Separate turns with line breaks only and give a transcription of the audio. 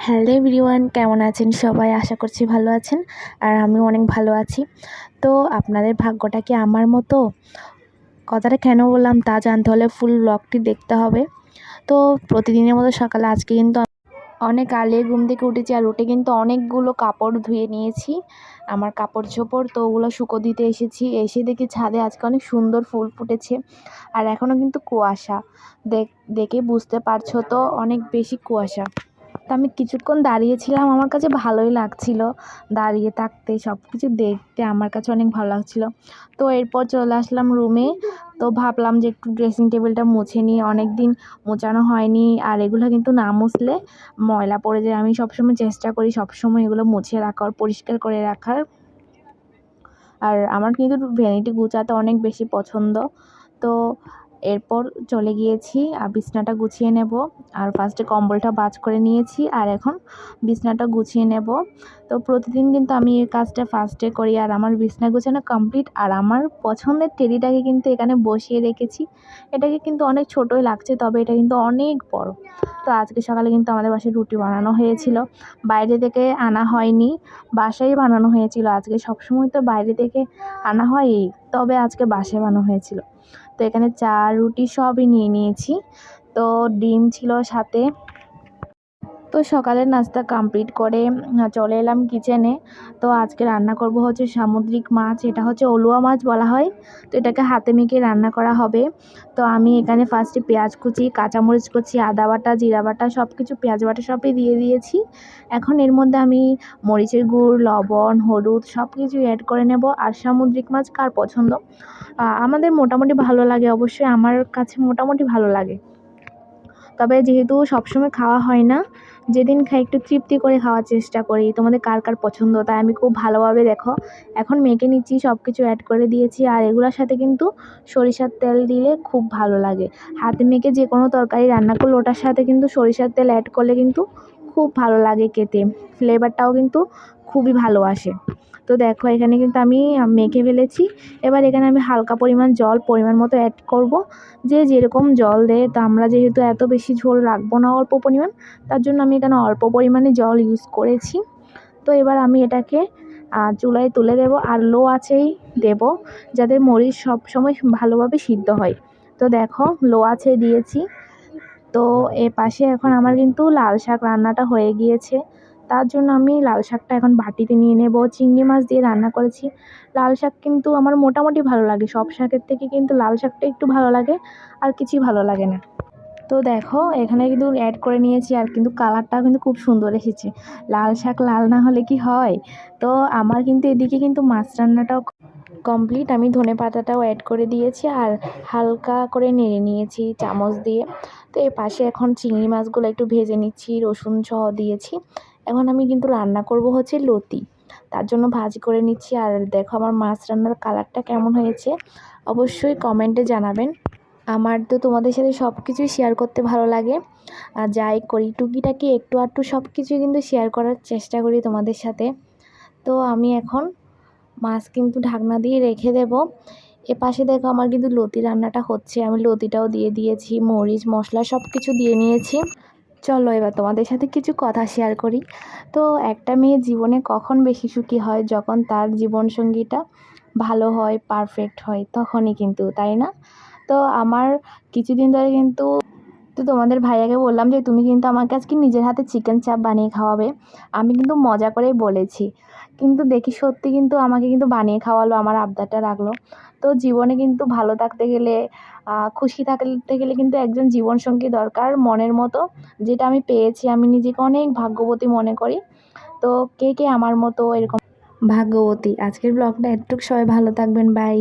Hello everyone, কেমন আছেন সবাই? আশা করছি ভালো আছেন। আর আমিও অনেক ভালো আছি। তো আপনাদের ভাগ্যটা কি আমার মতো? কথাটা কেন বললাম তা জানতে হলে ফুল ব্লগটি দেখতে হবে। তো প্রতিদিনের মতো সকালে আজকে কিন্তু অনেক আগে ঘুম থেকে উঠেছি, আর উঠে কিন্তু অনেকগুলো কাপড় ধুয়ে নিয়েছি, আমার কাপড় চোপড়। তো ওগুলো শুকো দিতে এসেছি। এসে দেখি ছাদে আজকে অনেক সুন্দর ফুল ফুটেছে, আর এখনও কিন্তু কুয়াশা। দেখে বুঝতে পারছো তো, অনেক বেশি কুয়াশা। তো আমি কিছুক্ষণ দাঁড়িয়েছিলাম, আমার কাছে ভালোই লাগছিল দাঁড়িয়ে থাকতে, সব কিছু দেখতে আমার কাছে অনেক ভালো লাগছিল। তো এরপর চলে আসলাম রুমে। তো ভাবলাম যে একটু ড্রেসিং টেবিলটা মুছে নিই, অনেক দিন মোছানো হয়নি, আর এগুলো কিন্তু না মুছলে ময়লা পড়ে যায়। আমি সবসময় চেষ্টা করি সবসময় এগুলো মুছে রাখার, পরিষ্কার করে রাখার। আর আমার কিন্তু ভ্যানিটি গুছাতে অনেক বেশি পছন্দ। তো এরপর চলে গিয়েছি আর বিছনাটা গুছিয়ে নেব। আর ফার্স্টে কম্বলটা ভাঁজ করে নিয়েছি, আর এখন বিছনাটা গুছিয়ে নেব। তো প্রতিদিন কিন্তু আমি এই কাজটা ফার্স্টে করি, আর আমার বিছনা গুছানো কমপ্লিট। আর আমার পছন্দের টেডিটাকে কিন্তু এখানে বসিয়ে রেখেছি। এটাকে কিন্তু অনেক ছোটোই লাগছে, তবে এটা কিন্তু অনেক বড়। তো আজকে সকালে কিন্তু আমাদের বাসায় রুটি বানানো হয়েছিল, বাইরে থেকে আনা হয়নি, বাসায় বানানো হয়েছিল। আজকে সবসময় তো বাইরে থেকে আনা হয়ই, তবে আজকে বাসায় বানানো হয়েছিল। তো এখানে চা রুটি সবই নিয়ে নিয়েছি। তো ডিম ছিল সাথে। তো সকালের নাস্তা কমপ্লিট করে চলে এলাম কিচেনে। তো আজকে রান্না করব হচ্ছে সামুদ্রিক মাছ, এটা হচ্ছে অলুয়া মাছ বলা হয়। তো এটাকে হাতে মেখে রান্না করা হবে। তো আমি এখানে ফার্স্টে পেঁয়াজ কুচি, কাঁচামরিচ কুচি, আদা বাটা, জিরা বাটা সব কিছু, পেঁয়াজ বাটা সবই দিয়ে দিয়েছি। এখন এর মধ্যে আমি মরিচের গুঁড়, লবণ, হলুদ সব কিছু অ্যাড করে নেব। আর সামুদ্রিক মাছ কার পছন্দ? আমাদের মোটামুটি ভালো লাগে, অবশ্যই আমার কাছে মোটামুটি ভালো লাগে। তবে যেহেতু সবসময় খাওয়া হয় না, যেদিন খাই একটু তৃপ্তি করে খাওয়ার চেষ্টা করি। তোমাদের কার কার পছন্দ, তাই আমি খুব ভালোভাবে দেখো এখন মেখে নিচ্ছি, সব কিছু অ্যাড করে দিয়েছি। আর এগুলোর সাথে কিন্তু সরিষার তেল দিলে খুব ভালো লাগে। হাতে মেখে যে কোনো তরকারি রান্না করলে ওটার সাথে কিন্তু সরিষার তেল অ্যাড করলে কিন্তু খুব ভালো লাগে খেতে, ফ্লেভারটাও কিন্তু খুবই ভালো আসে। তো দেখো এখানে কিন্তু আমি মেখে ফেলেছি। এবার এখানে আমি হালকা পরিমাণ জল পরিমাণ মতো অ্যাড করব। যে যেরকম জল দেয়, তো আমরা যেহেতু এত বেশি ঝোল রাখবো না, অল্প পরিমাণ, তার জন্য আমি এখানে অল্প পরিমাণে জল ইউজ করেছি। তো এবার আমি এটাকে চুলায় তুলে দেব, আর লো আঁচেই দেব, যাতে মরিচ সব সময় ভালোভাবে সিদ্ধ হয়। তো দেখো লো আঁচে দিয়েছি। তো এর পাশে এখন আমার কিন্তু লাল শাক রান্নাটা হয়ে গিয়েছে। তার জন্য আমি লাল শাকটা এখন বাটিতে নিয়ে নেব। চিংড়ি মাছ দিয়ে রান্না করেছি। লাল শাক কিন্তু আমার মোটামুটি ভালো লাগে, সব শাকের থেকে কিন্তু লাল শাকটা একটু ভালো লাগে, আর কিছুই ভালো লাগে না। তো দেখো এখানে কিন্তু অ্যাড করে নিয়েছি, আর কিন্তু কালারটাও কিন্তু খুব সুন্দর এসেছে। লাল শাক লাল না হলে কি হয়? তো আমার কিন্তু এদিকে কিন্তু মাছ রান্নাটাও কমপ্লিট। আমি ধনেপাতাটাও অ্যাড করে দিয়েছি, আর হালকা করে নেড়ে নিয়েছি চামচ দিয়ে। তো এর পাশে এখন চিংড়ি মাছগুলো একটু ভেজে নিচ্ছি, রসুন সহ দিয়েছি। এখন আমি কিন্তু রান্না করব হচ্ছে লতি, তার জন্য ভাজি করে নিচ্ছি। আর দেখো আমার মাছ রান্নার কালারটা কেমন হয়েছে অবশ্যই কমেন্টে জানাবেন। আমার তো তোমাদের সাথে সব কিছুই শেয়ার করতে ভালো লাগে, আর যাই করি টুকিটাকি একটু আধটু সব কিছুই কিন্তু শেয়ার করার চেষ্টা করি তোমাদের সাথে। তো আমি এখন মাছ কিন্তু ঢাকনা দিয়ে রেখে দেব। এপাশে দেখো আমার কিন্তু লতি রান্নাটা হচ্ছে, আমি লতিটাও দিয়ে দিয়েছি, মরিচ মশলা সব কিছু দিয়ে নিয়েছি। চলো এবার তোমাদের সাথে কিছু কথা শেয়ার করি। তো একটা মেয়ের জীবনে কখন বেশি সুখী হয়? যখন তার জীবনসঙ্গীটা ভালো হয়, পারফেক্ট হয়, তখনই কিন্তু, তাই না? তো আমার কিছুদিন ধরে কিন্তু, তো তোমাদের ভাইয়াকে বললাম যে তুমি কিন্তু আমাকে আজকে নিজের হাতে চিকেন চাপ বানিয়ে খাওয়াবে। আমি কিন্তু মজা করেই বলেছি, কিন্তু দেখি সত্যি কিন্তু আমাকে কিন্তু বানিয়ে খাওয়ালো, আমার আবদারটা রাখলো। তো জীবনে কিন্তু ভালো থাকতে গেলে, খুশি থাকতে গেলে কিন্তু একজন জীবনসঙ্গী দরকার মনের মতো, যেটা আমি পেয়েছি। আমি নিজেকে অনেক ভাগ্যবতী মনে করি। তো কে কে আমার মতো এরকম ভাগ্যবতী? আজকের ব্লগটা এতটুকু, সবাই ভালো থাকবেন, বাই।